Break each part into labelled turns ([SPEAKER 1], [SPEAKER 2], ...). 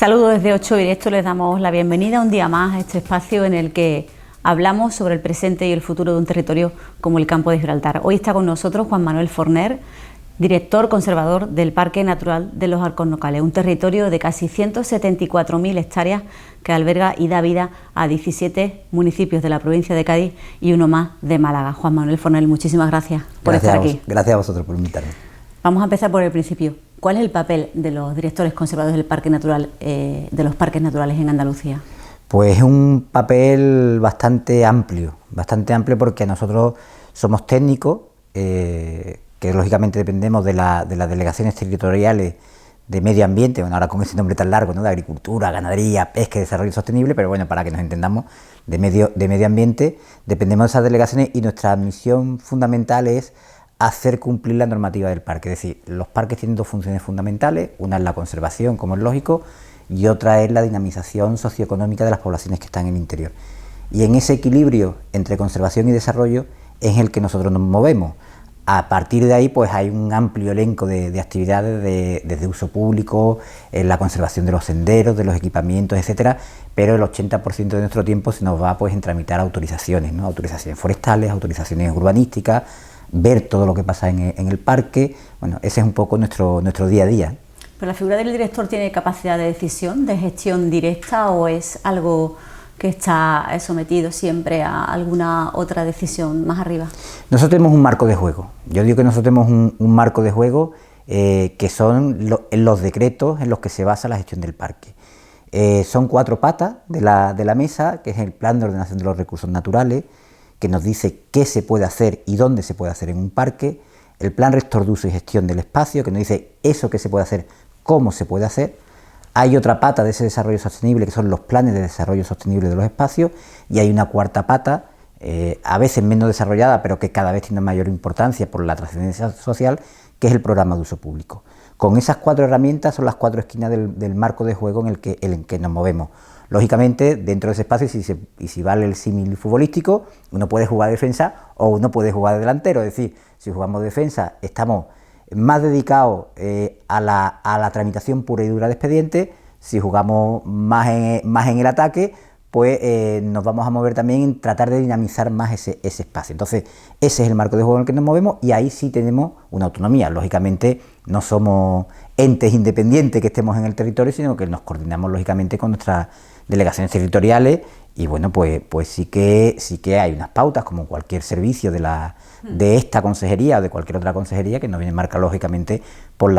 [SPEAKER 1] Saludos desde 8 Directo, les damos la bienvenida un día más a este espacio en el que hablamos sobre el presente y el futuro de un territorio como el Campo de Gibraltar. Hoy está con nosotros Juan Manuel Forner, director conservador del Parque Natural de los Alcornocales, un territorio de casi 174.000 hectáreas que alberga y da vida a 17 municipios de la provincia de Cádiz y uno más de Málaga. Juan Manuel Forner, muchísimas gracias por estar aquí.
[SPEAKER 2] Gracias a vosotros por invitarme.
[SPEAKER 1] Vamos a empezar por el principio. ¿Cuál es el papel de los directores conservadores del Parque Natural, de los parques naturales en Andalucía?
[SPEAKER 2] Pues es un papel bastante amplio porque nosotros somos técnicos, que lógicamente dependemos de las delegaciones territoriales de medio ambiente, bueno, ahora con ese nombre tan largo, ¿no?, de agricultura, ganadería, pesca y desarrollo sostenible, pero bueno, para que nos entendamos, de medio ambiente, dependemos de esas delegaciones y nuestra misión fundamental es hacer cumplir la normativa del parque. Es decir, los parques tienen dos funciones fundamentales, una es la conservación, como es lógico, y otra es la dinamización socioeconómica de las poblaciones que están en el interior. Y en ese equilibrio entre conservación y desarrollo es el que nosotros nos movemos. A partir de ahí, pues hay un amplio elenco de actividades desde uso público, la conservación de los senderos, de los equipamientos, etcétera, pero el 80% de nuestro tiempo se nos va pues en tramitar autorizaciones, ¿no? Autorizaciones forestales, autorizaciones urbanísticas, ver todo lo que pasa en el parque. Bueno, ese es un poco nuestro día a día.
[SPEAKER 1] ¿Pero la figura del director tiene capacidad de decisión, de gestión directa, o es algo que está sometido siempre a alguna otra decisión más arriba?
[SPEAKER 2] Nosotros tenemos un marco de juego. Yo digo que nosotros tenemos un marco de juego que son los decretos en los que se basa la gestión del parque. Son 4 patas de la mesa, que es el Plan de Ordenación de los Recursos Naturales, que nos dice qué se puede hacer y dónde se puede hacer en un parque, el Plan Rector de Uso y Gestión del Espacio, que nos dice eso que se puede hacer, cómo se puede hacer. Hay otra pata de ese desarrollo sostenible, que son los planes de desarrollo sostenible de los espacios, y hay una cuarta pata, a veces menos desarrollada, pero que cada vez tiene mayor importancia por la trascendencia social, que es el programa de uso público. Con esas 4 herramientas son las 4 esquinas del marco de juego en el que nos movemos. Lógicamente, dentro de ese espacio, si vale el símil futbolístico, uno puede jugar de defensa o uno puede jugar de delantero. Es decir, si jugamos de defensa, estamos más dedicados a la tramitación pura y dura de expediente. Si jugamos más en el ataque, pues nos vamos a mover también en tratar de dinamizar más ese espacio. Entonces, ese es el marco de juego en el que nos movemos, y ahí sí tenemos una autonomía. Lógicamente, no somos entes independientes que estemos en el territorio, sino que nos coordinamos lógicamente con nuestras delegaciones territoriales, y bueno, pues sí que hay unas pautas, como cualquier servicio de esta consejería o de cualquier otra consejería, que nos viene marcada lógicamente por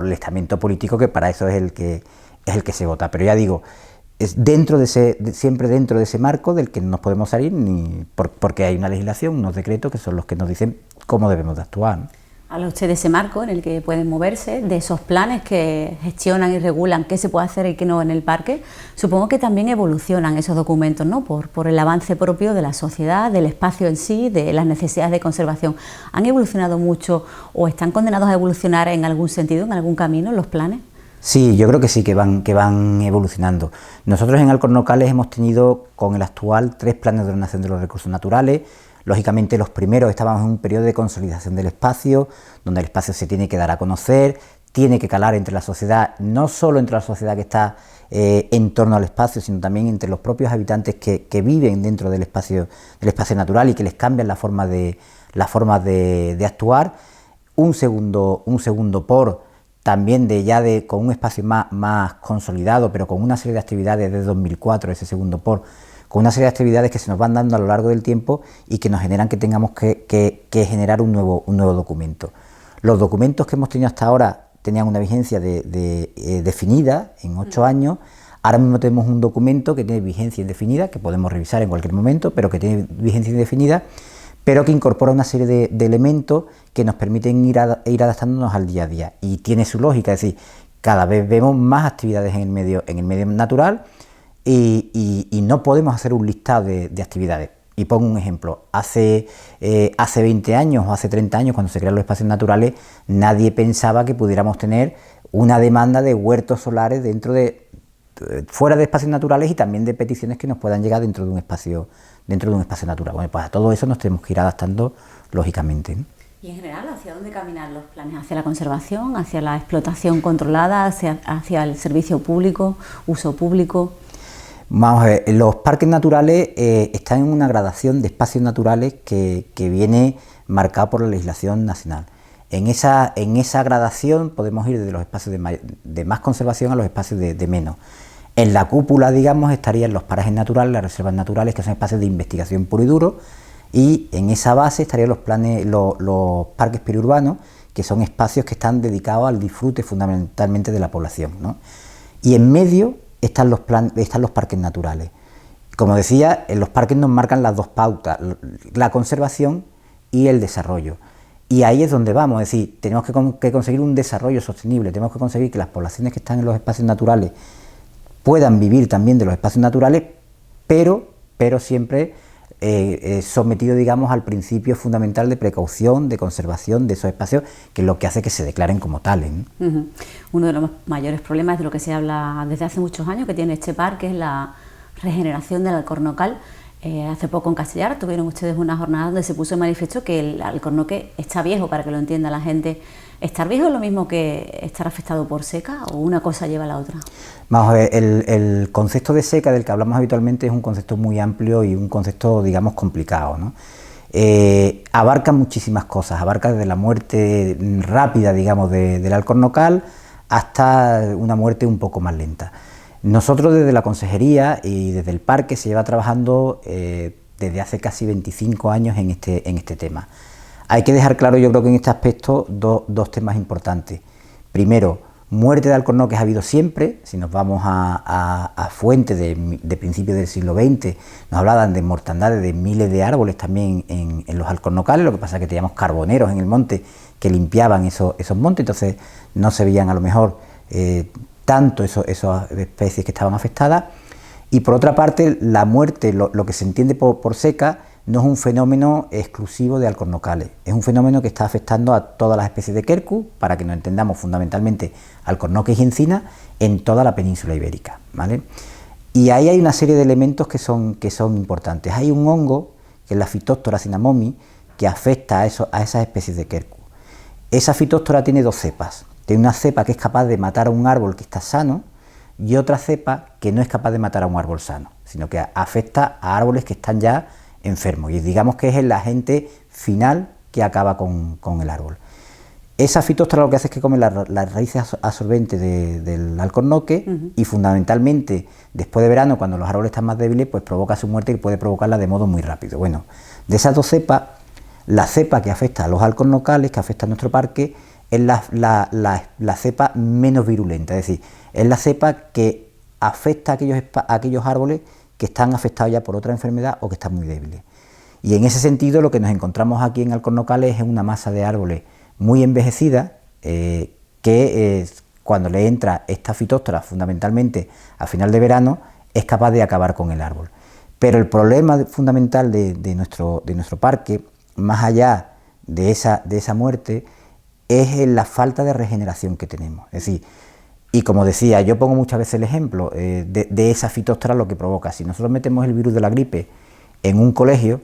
[SPEAKER 2] el estamento político, que para eso es el que se vota. Pero ya digo, es siempre dentro de ese marco del que no nos podemos salir, porque hay una legislación, unos decretos que son los que nos dicen cómo debemos de actuar, ¿no?
[SPEAKER 1] Habla usted de ese marco en el que pueden moverse, de esos planes que gestionan y regulan qué se puede hacer y qué no en el parque. Supongo que también evolucionan esos documentos, ¿no?, por el avance propio de la sociedad, del espacio en sí, de las necesidades de conservación. ¿Han evolucionado mucho o están condenados a evolucionar en algún sentido, en algún camino, los planes?
[SPEAKER 2] Sí, yo creo que sí, que van evolucionando. Nosotros en Alcornocales hemos tenido, con el actual, 3 planes de ordenación de los recursos naturales. Lógicamente, los primeros estábamos en un periodo de consolidación del espacio, donde el espacio se tiene que dar a conocer, tiene que calar entre la sociedad, no solo entre la sociedad que está en torno al espacio, sino también entre los propios habitantes que viven dentro del espacio natural, y que les cambian la forma de actuar. Un segundo por también con un espacio más consolidado, pero con una serie de actividades desde 2004, ese segundo por, con una serie de actividades que se nos van dando a lo largo del tiempo y que nos generan que tengamos que generar un nuevo documento. Los documentos que hemos tenido hasta ahora tenían una vigencia definida en 8 años. Ahora mismo tenemos un documento que tiene vigencia indefinida, que podemos revisar en cualquier momento, pero que tiene vigencia indefinida, pero que incorpora una serie de elementos que nos permiten ir adaptándonos al día a día. Y tiene su lógica, es decir, cada vez vemos más actividades en el medio natural, y no podemos hacer un listado de actividades. Y pongo un ejemplo: hace 20 años o hace 30 años, cuando se crearon los espacios naturales, nadie pensaba que pudiéramos tener una demanda de huertos solares fuera de espacios naturales, y también de peticiones que nos puedan llegar dentro de un espacio natural. Bueno, pues a todo eso nos tenemos que ir adaptando lógicamente, ¿no?
[SPEAKER 1] Y en general, ¿hacia dónde caminan los planes? ¿Hacia la conservación, hacia la explotación controlada, hacia el servicio público, uso público?
[SPEAKER 2] Vamos a ver, los parques naturales están en una gradación de espacios naturales que viene marcada por la legislación nacional. En esa gradación podemos ir desde los espacios de más conservación a los espacios de menos. En la cúpula, digamos, estarían los parajes naturales, las reservas naturales, que son espacios de investigación puro y duro, y en esa base estarían los parques periurbanos, que son espacios que están dedicados al disfrute fundamentalmente de la población, ¿no? Y en medio están los parques naturales. Como decía, en los parques nos marcan las dos pautas, la conservación y el desarrollo. Y ahí es donde vamos, es decir, tenemos que conseguir un desarrollo sostenible, tenemos que conseguir que las poblaciones que están en los espacios naturales puedan vivir también de los espacios naturales, pero siempre sometido, digamos, al principio fundamental de precaución, de conservación de esos espacios, que es lo que hace que se declaren como tales, ¿no?
[SPEAKER 1] Uno de los mayores problemas de lo que se habla desde hace muchos años que tiene este parque es la regeneración del alcornocal. Hace poco en Castellar tuvieron ustedes una jornada donde se puso en manifiesto que el alcornoque está viejo, para que lo entienda la gente. ¿Estar viejo es lo mismo que estar afectado por seca o una cosa lleva a la otra?
[SPEAKER 2] Vamos a ver, el concepto de seca del que hablamos habitualmente es un concepto muy amplio y un concepto, digamos, complicado, ¿no? Abarca muchísimas cosas, abarca desde la muerte rápida, digamos, del alcornocal hasta una muerte un poco más lenta. Nosotros desde la consejería y desde el parque se lleva trabajando desde hace casi 25 años en este tema. Hay que dejar claro, yo creo que en este aspecto, dos temas importantes. Primero, muerte de alcornoques ha habido siempre. Si nos vamos a fuentes de principios del siglo XX, nos hablaban de mortandades de miles de árboles también en los alcornocales. Lo que pasa es que teníamos carboneros en el monte que limpiaban esos montes, entonces no se veían a lo mejor tanto esas especies que estaban afectadas. Y por otra parte, la muerte, lo que se entiende por seca, no es un fenómeno exclusivo de alcornocales, es un fenómeno que está afectando a todas las especies de Quercus, para que nos entendamos, fundamentalmente alcornoques y encinas, en toda la península ibérica, ¿vale? Y ahí hay una serie de elementos que son importantes. Hay un hongo, que es la Phytophthora cinnamomi, que afecta a esas especies de Quercus. Esa Phytophthora tiene dos cepas. Tiene una cepa que es capaz de matar a un árbol que está sano y otra cepa que no es capaz de matar a un árbol sano, sino que afecta a árboles que están ya enfermos, y digamos que es el agente final que acaba con el árbol. Esa Phytophthora lo que hace es que come las raíces absorbentes del alcornoque, y fundamentalmente después de verano, cuando los árboles están más débiles, pues provoca su muerte, y puede provocarla de modo muy rápido. Bueno, de esas dos cepas, la cepa que afecta a los alcornocales, que afecta a nuestro parque, es la cepa menos virulenta, es decir, es la cepa que afecta a aquellos árboles que están afectados ya por otra enfermedad o que están muy débiles. Y en ese sentido, lo que nos encontramos aquí en alcornocales es una masa de árboles muy envejecida, que cuando le entra esta Phytophthora, fundamentalmente a final de verano, es capaz de acabar con el árbol. Pero el problema fundamental de nuestro parque, más allá de esa muerte, es la falta de regeneración que tenemos. Es decir, y como decía, yo pongo muchas veces el ejemplo de esa Phytophthora, lo que provoca. Si nosotros metemos el virus de la gripe en un colegio,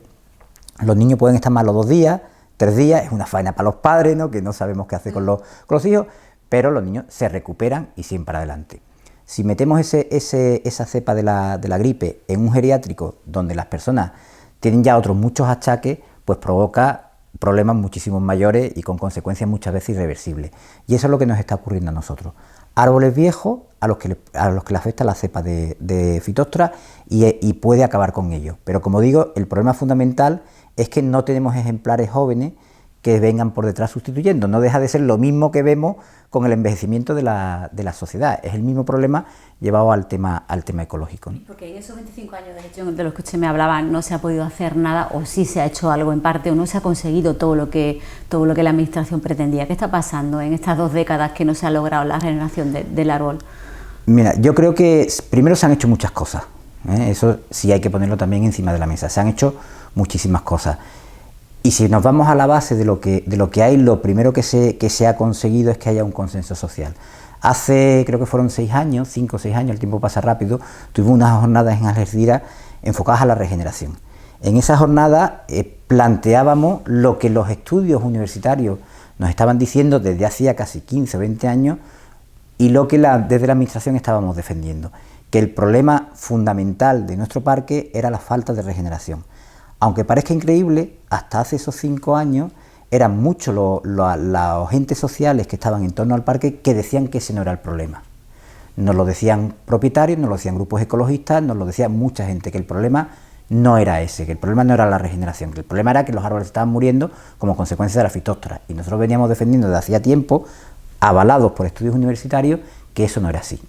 [SPEAKER 2] los niños pueden estar malos 2 días, 3 días, es una faena para los padres, ¿no?, que no sabemos qué hacer con los hijos, pero los niños se recuperan y siguen para adelante. Si metemos esa cepa de la gripe en un geriátrico donde las personas tienen ya otros muchos achaques, pues provoca problemas muchísimo mayores y con consecuencias muchas veces irreversibles. Y eso es lo que nos está ocurriendo a nosotros. Árboles viejos a los que le afecta la cepa de Phytophthora y puede acabar con ellos. Pero como digo, el problema fundamental es que no tenemos ejemplares jóvenes que vengan por detrás sustituyendo. No deja de ser lo mismo que vemos con el envejecimiento de la sociedad. Es el mismo problema llevado al tema ecológico, ¿no?
[SPEAKER 1] Porque en esos 25 años de gestión de los que usted me hablaba, no se ha podido hacer nada, o sí se ha hecho algo en parte, o no se ha conseguido todo lo que la administración pretendía. ¿Qué está pasando en estas 2 décadas que no se ha logrado la regeneración del árbol?
[SPEAKER 2] Mira, yo creo que primero se han hecho muchas cosas, ¿eh? Eso sí hay que ponerlo también encima de la mesa. Se han hecho muchísimas cosas. Y si nos vamos a la base de lo que hay, lo primero que se ha conseguido es que haya un consenso social. Hace, creo que fueron 6 años, 5 o 6 años, el tiempo pasa rápido, tuvimos unas jornadas en Algeciras enfocadas a la regeneración. En esa jornada, planteábamos lo que los estudios universitarios nos estaban diciendo desde hacía casi 15 o 20 años y lo que desde la administración estábamos defendiendo, que el problema fundamental de nuestro parque era la falta de regeneración. Aunque parezca increíble, hasta hace esos 5 años eran muchos los entes sociales que estaban en torno al parque que decían que ese no era el problema. Nos lo decían propietarios, nos lo decían grupos ecologistas, nos lo decía mucha gente, que el problema no era ese, que el problema no era la regeneración, que el problema era que los árboles estaban muriendo como consecuencia de la fitóstora. Y nosotros veníamos defendiendo desde hacía tiempo, avalados por estudios universitarios, que eso no era así.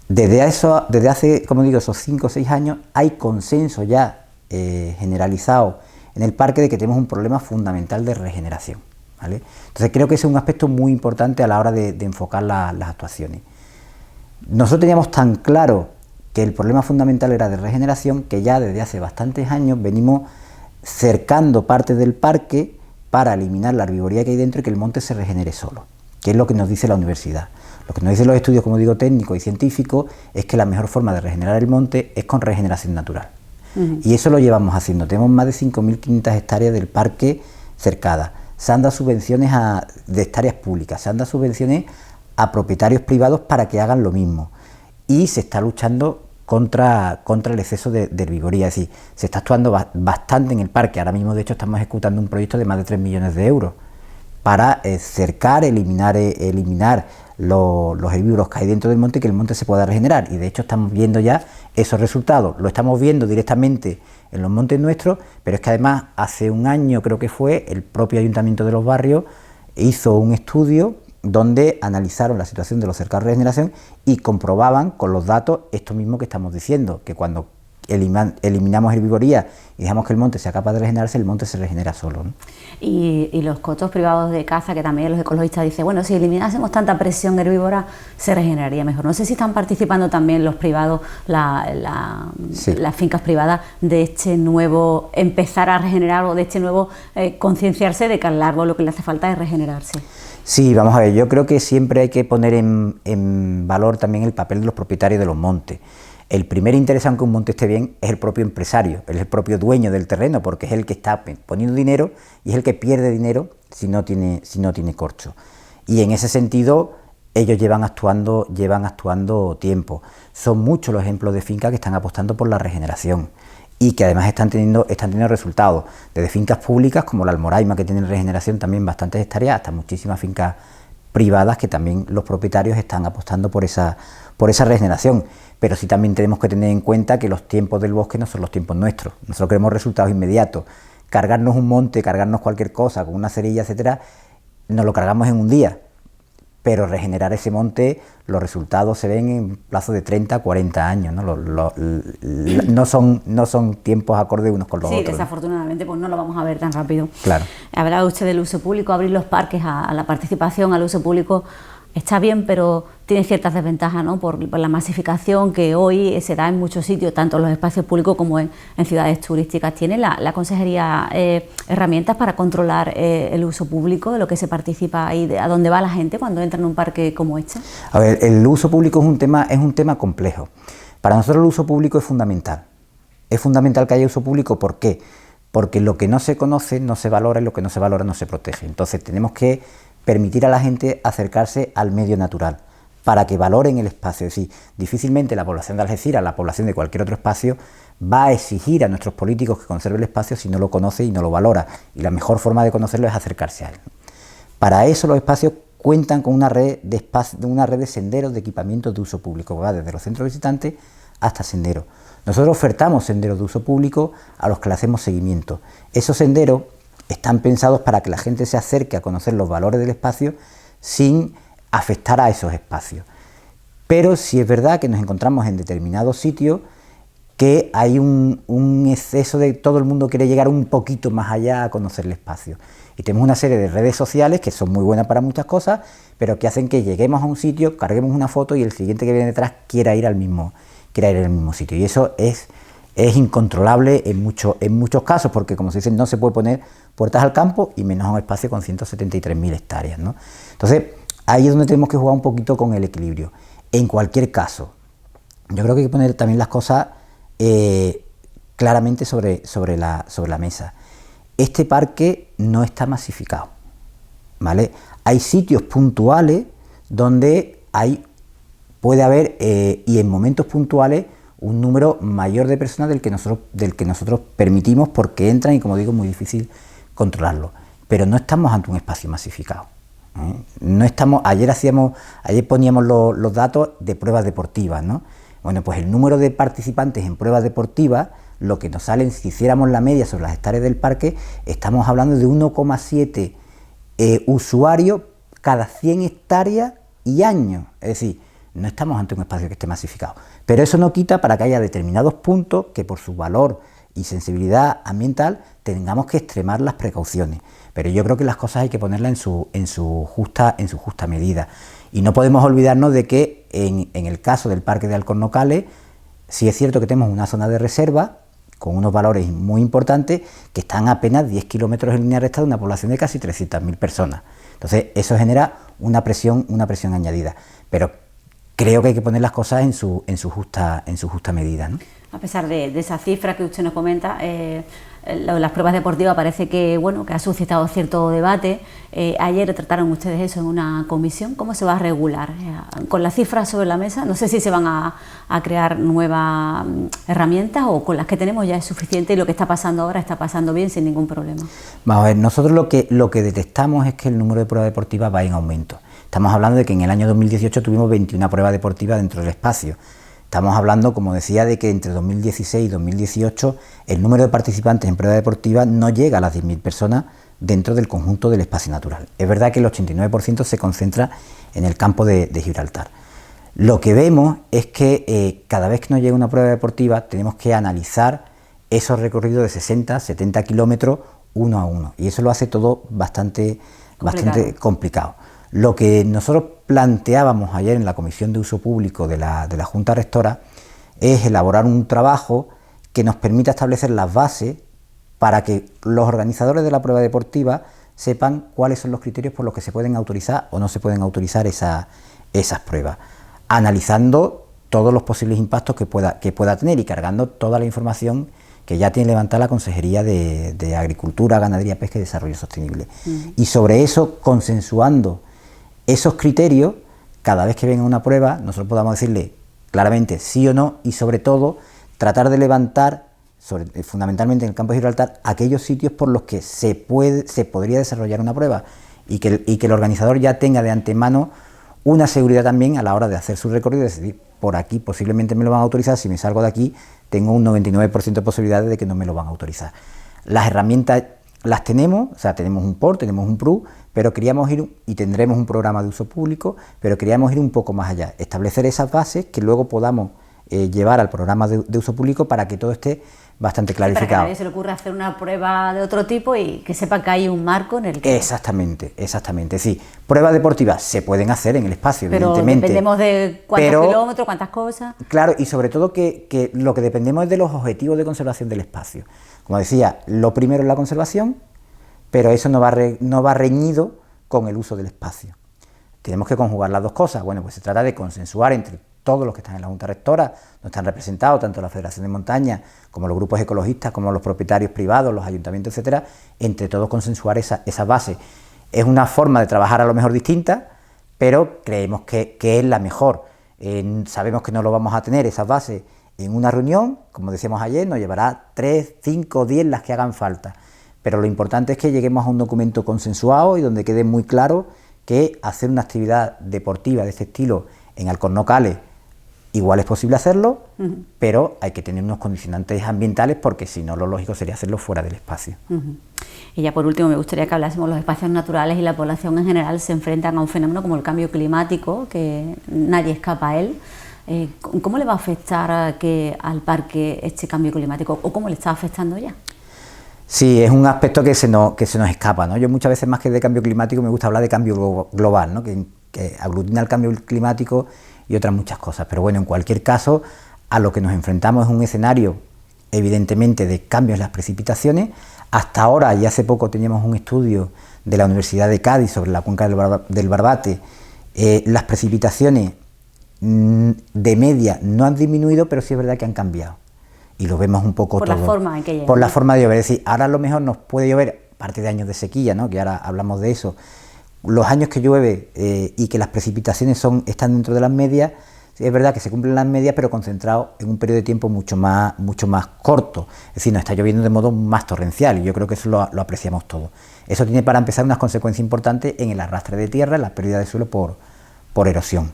[SPEAKER 2] Desde hace, como digo, esos 5 o 6 años, hay consenso ya generalizado en el parque de que tenemos un problema fundamental de regeneración, ¿vale? Entonces creo que ese es un aspecto muy importante a la hora de enfocar las actuaciones. Nosotros teníamos tan claro que el problema fundamental era de regeneración que ya desde hace bastantes años venimos cercando parte del parque para eliminar la herbivoría que hay dentro y que el monte se regenere solo, que es lo que nos dice la universidad. Lo que nos dicen los estudios, como digo, técnicos y científicos, es que la mejor forma de regenerar el monte es con regeneración natural. Y eso lo llevamos haciendo. Tenemos más de 5.500 hectáreas del parque cercadas. Se han dado subvenciones de hectáreas públicas, se han dado subvenciones a propietarios privados para que hagan lo mismo. Y se está luchando contra el exceso de herbivoría, es decir, se está actuando bastante en el parque. Ahora mismo, de hecho, estamos ejecutando un proyecto de más de 3 millones de euros para cercar, eliminar los herbívoros que hay dentro del monte y que el monte se pueda regenerar. Y de hecho estamos viendo ya esos resultados. Lo estamos viendo directamente en los montes nuestros, pero es que además hace un año, creo que fue, el propio Ayuntamiento de Los Barrios hizo un estudio donde analizaron la situación de los cercados de regeneración y comprobaban con los datos esto mismo que estamos diciendo, que cuando eliminamos herbivoría y dejamos que el monte sea capaz de regenerarse, el monte se regenera solo, ¿no?
[SPEAKER 1] Y los cotos privados de caza, que también los ecologistas dicen, bueno, si eliminásemos tanta presión herbívora, se regeneraría mejor. No sé si están participando también los privados,
[SPEAKER 2] Sí.
[SPEAKER 1] las fincas privadas, de este nuevo empezar a regenerar o de este nuevo concienciarse de que al árbol lo que le hace falta es regenerarse.
[SPEAKER 2] Sí, vamos a ver, yo creo que siempre hay que poner en valor también el papel de los propietarios de los montes. El primer interés en que un monte esté bien es el propio empresario, es el propio dueño del terreno, porque es el que está poniendo dinero y es el que pierde dinero si no tiene corcho. Y en ese sentido ellos llevan actuando tiempo. Son muchos los ejemplos de fincas que están apostando por la regeneración y que además están teniendo resultados, desde fincas públicas como la Almoraima, que tienen regeneración también bastantes hectáreas, hasta muchísimas fincas privadas que también los propietarios están apostando por esa regeneración. Pero sí también tenemos que tener en cuenta que los tiempos del bosque no son los tiempos nuestros. Nosotros queremos resultados inmediatos. Cargarnos un monte, cargarnos cualquier cosa con una cerilla, etcétera, nos lo cargamos en un día. Pero regenerar ese monte, los resultados se ven en plazo de 30, 40 años, ¿no? No son tiempos acordes unos con los otros.
[SPEAKER 1] Sí, desafortunadamente pues no lo vamos a ver tan rápido.
[SPEAKER 2] Claro.
[SPEAKER 1] Hablaba usted del uso público, abrir los parques a la participación, al uso público. Está bien, pero tiene ciertas desventajas, ¿no? Por la masificación que hoy se da en muchos sitios, tanto en los espacios públicos como en ciudades turísticas. ¿Tiene la consejería herramientas para controlar el uso público, de lo que se participa y a dónde va la gente cuando entra en un parque como este?
[SPEAKER 2] A ver, el uso público es un tema complejo. Para nosotros el uso público es fundamental. Es fundamental que haya uso público, ¿por qué? Porque lo que no se conoce no se valora y lo que no se valora no se protege. Entonces tenemos que permitir a la gente acercarse al medio natural para que valoren el espacio. Es decir, difícilmente la población de Algeciras, la población de cualquier otro espacio, va a exigir a nuestros políticos que conserve el espacio si no lo conoce y no lo valora. Y la mejor forma de conocerlo es acercarse a él. Para eso los espacios cuentan con una red de senderos de equipamientos de uso público, que va desde los centros visitantes hasta senderos. Nosotros ofertamos senderos de uso público a los que le hacemos seguimiento. Esos senderos están pensados para que la gente se acerque a conocer los valores del espacio sin afectar a esos espacios. Pero sí es verdad que nos encontramos en determinados sitios que hay un exceso de todo el mundo quiere llegar un poquito más allá a conocer el espacio. Y tenemos una serie de redes sociales que son muy buenas para muchas cosas, pero que hacen que lleguemos a un sitio, carguemos una foto y el siguiente que viene detrás quiera ir al mismo sitio. Y eso es incontrolable en muchos casos, porque como se dice, no se puede poner puertas al campo y menos a un espacio con 173.000 hectáreas, ¿no? Entonces, ahí es donde tenemos que jugar un poquito con el equilibrio. En cualquier caso, yo creo que hay que poner también las cosas claramente sobre la mesa. este parque no está masificado, ¿vale? Hay sitios puntuales donde puede haber, y en momentos puntuales, un número mayor de personas del que nosotros permitimos, porque entran y, como digo, es muy difícil controlarlo. Pero no estamos ante un espacio masificado, ¿eh? No estamos, ayer poníamos los datos de pruebas deportivas, ¿no? Bueno, pues el número de participantes en pruebas deportivas, lo que nos salen, si hiciéramos la media sobre las hectáreas del parque, estamos hablando de 1,7 usuarios cada 100 hectáreas y año. Es decir, no estamos ante un espacio que esté masificado. Pero eso no quita para que haya determinados puntos que, por su valor y sensibilidad ambiental, tengamos que extremar las precauciones. Pero yo creo que las cosas hay que ponerlas en su justa medida. Y no podemos olvidarnos de que en el caso del Parque de Alcornocales, sí es cierto que tenemos una zona de reserva con unos valores muy importantes, que están a apenas 10 kilómetros en línea recta de una población de casi 300.000 personas. Entonces eso genera una presión añadida. Pero creo que hay que poner las cosas en su justa medida, ¿no?
[SPEAKER 1] A pesar de esa cifra que usted nos comenta, las pruebas deportivas parece que ha suscitado cierto debate. Ayer trataron ustedes eso en una comisión. ¿Cómo se va a regular? ¿Con las cifras sobre la mesa? No sé si se van a crear nuevas herramientas, o con las que tenemos ya es suficiente y lo que está pasando ahora está pasando bien sin ningún problema.
[SPEAKER 2] Vamos a ver, nosotros lo que detectamos es que el número de pruebas deportivas va en aumento. Estamos hablando de que en el año 2018 tuvimos 21 pruebas deportivas dentro del espacio. Estamos hablando, como decía, de que entre 2016 y 2018 el número de participantes en pruebas deportivas no llega a las 10.000 personas dentro del conjunto del espacio natural. Es verdad que el 89% se concentra en el campo de Gibraltar. Lo que vemos es que cada vez que nos llega una prueba deportiva tenemos que analizar esos recorridos de 60, 70 kilómetros uno a uno, y eso lo hace todo bastante complicado. Lo que nosotros planteábamos ayer en la Comisión de Uso Público de la Junta Rectora es elaborar un trabajo que nos permita establecer las bases para que los organizadores de la prueba deportiva sepan cuáles son los criterios por los que se pueden autorizar o no se pueden autorizar esas pruebas, analizando todos los posibles impactos que pueda tener y cargando toda la información que ya tiene levantada la Consejería de Agricultura, Ganadería, Pesca y Desarrollo Sostenible. Y sobre eso, consensuando esos criterios, cada vez que venga una prueba, nosotros podamos decirle claramente sí o no, y sobre todo tratar de levantar, fundamentalmente en el campo de Gibraltar, aquellos sitios por los que se podría desarrollar una prueba, y que el organizador ya tenga de antemano una seguridad también a la hora de hacer su recorrido y decidir, por aquí posiblemente me lo van a autorizar, si me salgo de aquí tengo un 99% de posibilidades de que no me lo van a autorizar. Las herramientas las tenemos, o sea, tenemos un POR, tenemos un PRU, pero queríamos ir, y tendremos un programa de uso público, pero queríamos ir un poco más allá, establecer esas bases que luego podamos llevar al programa de uso público para que todo esté bastante clarificado.
[SPEAKER 1] Para que a nadie se le ocurra hacer una prueba de otro tipo y que sepa que hay un marco en el que...
[SPEAKER 2] Exactamente. Sí, pruebas deportivas se pueden hacer en el espacio,
[SPEAKER 1] pero
[SPEAKER 2] evidentemente.
[SPEAKER 1] Dependemos de cuántos kilómetros, cuántas cosas...
[SPEAKER 2] Claro, y sobre todo que lo que dependemos es de los objetivos de conservación del espacio. Como decía, lo primero es la conservación, pero eso no va reñido con el uso del espacio. Tenemos que conjugar las dos cosas. Bueno, pues se trata de consensuar entre todos los que están en la Junta Rectora, donde están representados tanto la Federación de Montaña como los grupos ecologistas, como los propietarios privados, los ayuntamientos, etcétera, entre todos consensuar esa base. Es una forma de trabajar a lo mejor distinta, pero creemos que es la mejor. Sabemos que no lo vamos a tener, esas bases, en una reunión, como decíamos ayer, nos llevará 3, 5, 10 las que hagan falta. Pero lo importante es que lleguemos a un documento consensuado y donde quede muy claro que hacer una actividad deportiva de este estilo en Alcornocales igual es posible hacerlo, pero hay que tener unos condicionantes ambientales, porque si no, lo lógico sería hacerlo fuera del espacio.
[SPEAKER 1] Y ya por último me gustaría que hablásemos, los espacios naturales y la población en general se enfrentan a un fenómeno como el cambio climático, que nadie escapa a él. ¿Cómo le va a afectar al parque este cambio climático, o cómo le está afectando ya?
[SPEAKER 2] Sí, es un aspecto que se nos escapa, ¿no? Yo muchas veces, más que de cambio climático, me gusta hablar de cambio global, ¿no? Que aglutina el cambio climático y otras muchas cosas. Pero bueno, en cualquier caso, a lo que nos enfrentamos es un escenario, evidentemente, de cambios en las precipitaciones. Hasta ahora, y hace poco teníamos un estudio de la Universidad de Cádiz sobre la cuenca del Barbate, las precipitaciones de media no han disminuido, pero sí es verdad que han cambiado. y lo vemos un poco
[SPEAKER 1] por
[SPEAKER 2] todo.
[SPEAKER 1] La forma en que llega.
[SPEAKER 2] Por la forma de llover. Es decir, ahora a lo mejor nos puede llover, aparte de años de sequía, ¿no? Que ahora hablamos de eso, los años que llueve y que las precipitaciones están dentro de las medias, es verdad que se cumplen las medias, pero concentrado en un periodo de tiempo mucho más corto. Es decir, nos está lloviendo de modo más torrencial y yo creo que eso lo apreciamos todos. Eso tiene para empezar unas consecuencias importantes en el arrastre de tierra, en la pérdida de suelo por erosión.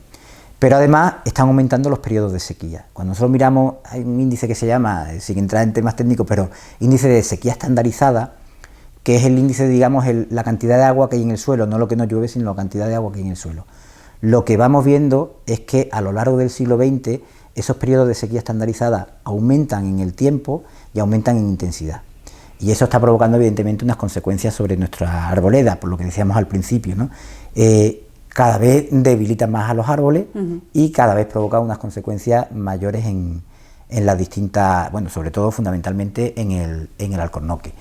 [SPEAKER 2] Pero además están aumentando los periodos de sequía. Cuando nosotros miramos, hay un índice que se llama, sin entrar en temas técnicos, pero índice de sequía estandarizada, que es el índice, digamos, la cantidad de agua que hay en el suelo, no lo que nos llueve, sino la cantidad de agua que hay en el suelo. Lo que vamos viendo es que a lo largo del siglo XX esos periodos de sequía estandarizada aumentan en el tiempo y aumentan en intensidad. Y eso está provocando evidentemente unas consecuencias sobre nuestra arboleda, por lo que decíamos al principio, ¿no? Cada vez debilitan más a los árboles y cada vez provoca unas consecuencias mayores en las distintas, bueno, sobre todo fundamentalmente en el Alcornoque.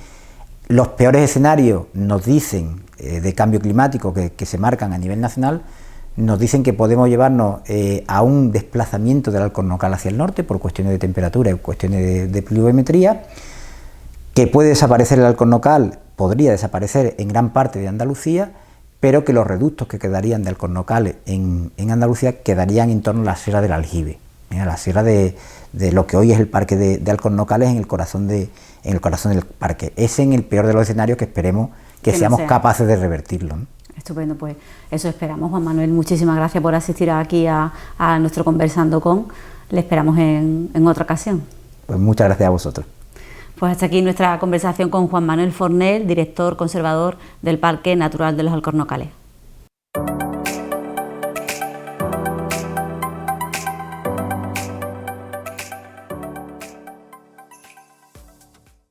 [SPEAKER 2] Los peores escenarios nos dicen de cambio climático que se marcan a nivel nacional, nos dicen que podemos llevarnos a un desplazamiento del Alcornocal hacia el norte por cuestiones de temperatura y cuestiones de pluviometría, que puede desaparecer el Alcornocal, podría desaparecer en gran parte de Andalucía, pero que los reductos que quedarían de Alcornocal en Andalucía quedarían en torno a la Sierra del Aljibe, la sierra de lo que hoy es el parque de Alcornocales en el corazón del parque. Es en el peor de los escenarios que esperemos que seamos capaces de revertirlo, ¿no?
[SPEAKER 1] Estupendo, pues eso esperamos. Juan Manuel, muchísimas gracias por asistir aquí a nuestro Conversando con. Le esperamos en otra ocasión.
[SPEAKER 2] Pues muchas gracias a vosotros.
[SPEAKER 1] Pues hasta aquí nuestra conversación con Juan Manuel Forner, director conservador del Parque Natural de los Alcornocales.